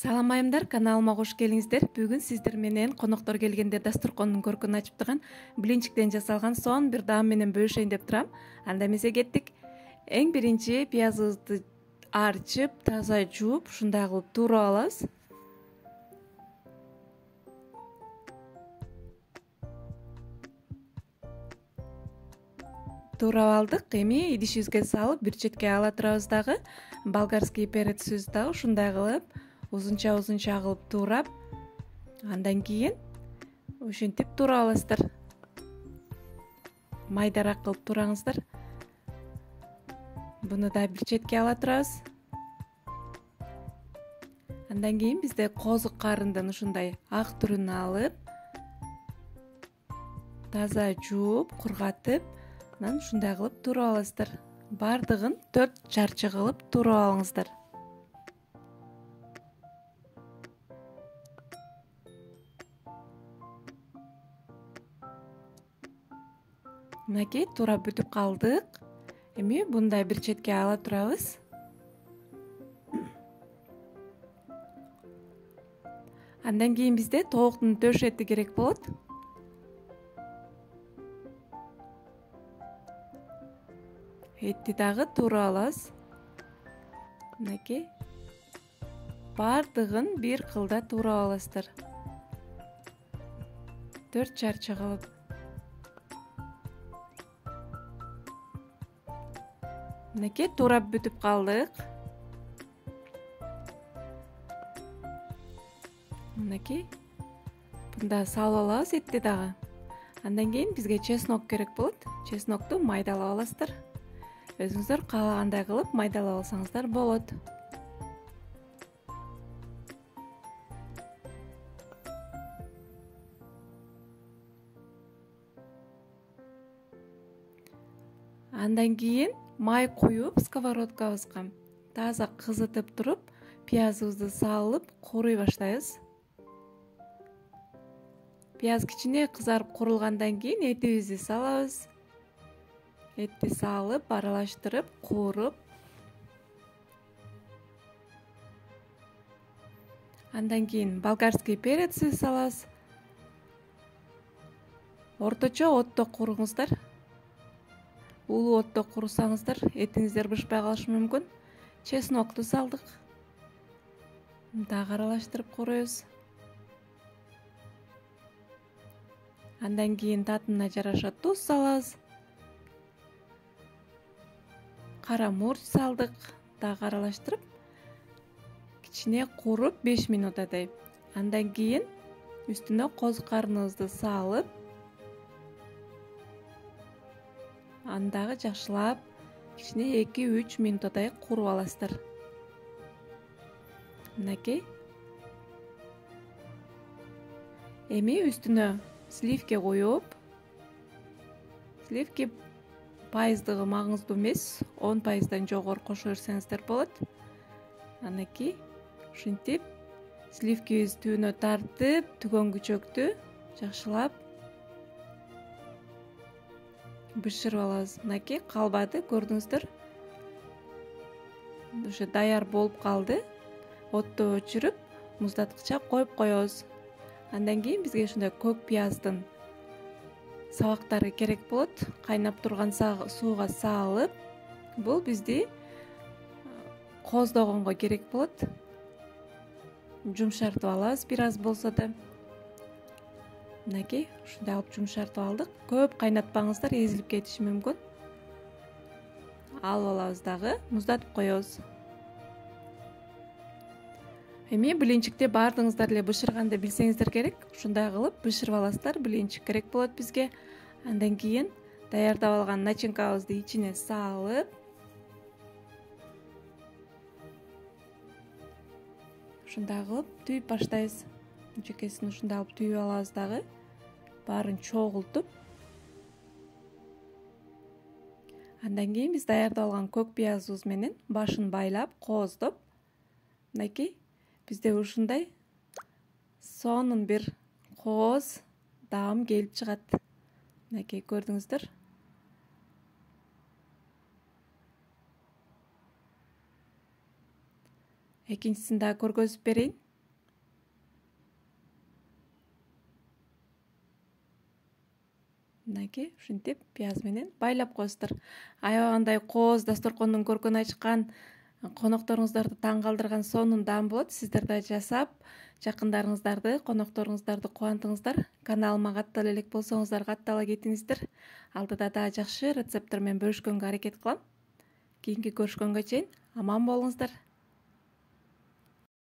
Салам айымдар, каналыма кош келиңиздер. Бүгүн сиздер менен коноктор келгенде дасторкондун көркүн ачып турган блинчиктен жасалган соон бир даам менен бөлүшөйүн деп турам. Анда эмесе кеттик. Эң биринчи пиязыбызды арчып, таза жууп, ушундай кылып туурап алабыз. Туурап алдык. Эми идишибизге салып, бир четке ала турабыз дагы. Болгарский перецибизди дагы ушундай кылып узунча кылып туурап, андан кийин ушинтип туурап аласыздар. Майдараак кылып туураңыздар. Буну да бир четке ала турабыз. Андан кийин бизде козук карындын ушундай ак түрүн алып, таза жууп, кургатып, анан ушундай кылып туурап аласыздар. Бардыгын 4 чарчы кылып туурап алыңыздар. Мынакей туурап бүтүп калдык. Эми мындай бир четке ала турабыз. Андан кийин бизде тоокдун төш эти керек болот. Этти дагы туурап алабыз. Мынакей бардыгын бир кылда туурап аласыздар. 4 чарчы кылып. Мынакей туурап бүтүп калдык. Мынакей мында салып алабыз этти дагы. Андан кийин бизге чеснок керек болот. Чеснокту майдалап аласыздар. Өзүңүздөр каалагандай кылып майдалап алсаңыздар болот. Андан кийин май куюп, сковородкабызга таза кызытып туруп, пиязыбызды салып, кууруй баштайбыз. Пияз кичине кызарып курулгандан кийин этибизди салабыз. Этти салып, аралаштырып, кууруп. Андан кийин болгарский перецти салабыз. Орточо отто кууруңуздар. Улуу отто куурсаңыздар, этиңиздер бышпай калышы мүмкүн. Чеснокту салдык. Дагы аралаштырып кууруйбуз. Андан кийин татына жараша туз салабыз. Кара мурч салдык, дагы аралаштырып, кичине кууруп 5 минутадай. Андан кийин үстүнө козу карыныбызды салып, андагы жакшылап кичине 2-3 минутадай кууруп аласыздар. Мынакей. Эми үстүнө сливке коюп, сливки пайыздыгы маңыздуу эмес, 10%дан жогору кошо берсеңиздер болот. Анакей ушинтип сливкибиз түбүнө тартып, түгөнгүчөктү жакшылап бышырып алабыз. Мынакей калбады, көрдүңүздөр. Уже даяр болуп калды. Отту өчүрүп, муздаткычка коюп коебуз. Андан кийин бизге ушундай көк пияздын сабактары керек болот. Кайнап турган сууга салып, бул бизди коздогонго керек болот. Жумшартып алабыз бир аз болсо да. Мынакей ушундай алып жумшартып алдык. Көп кайнатпаңыздар, эзилип кетиши мүмкүн. Алып алабыз дагы, муздатып коебуз. Эми блинчикти бардыгыңыздар эле бышырганды билсеңиздер керек. Ушундай кылып бышырып аласыздар. Блинчик керек болот бизге. Андан кийин даярдап алган начинкабызды ичине салып, ушундай кылып түйүп баштайбыз. Жекесин ушундай алып түйүп алабыз дагы. Баарын чогултуп. Андан кийин биз даярдап алган көк пиязыбыз менен башын байлап, кооздоп, мынакей бизде ушундай сонун бир кооз даам келип чыгат. Мынакей көрдүңүздөр. Экинчисин дагы көргөзүп берейин. мынакей ушинтип пияз менен байлап коесуздар. Аябагандай кооз дасторкондун көркүн ачкан, конокторуңуздарды таң калтырган сонун даам болот. Сиздер да жасап жакындарыңыздарды, конокторуңуздарды кубантыңыздар. Каналыма каттала элек болсоңуздар каттала кетиңиздер. Алдыда дагы жакшы рецепттер менен бөлүшкөнгө аракет кылам. Кийинки көрүшкөнгө чейин аман болуңуздар.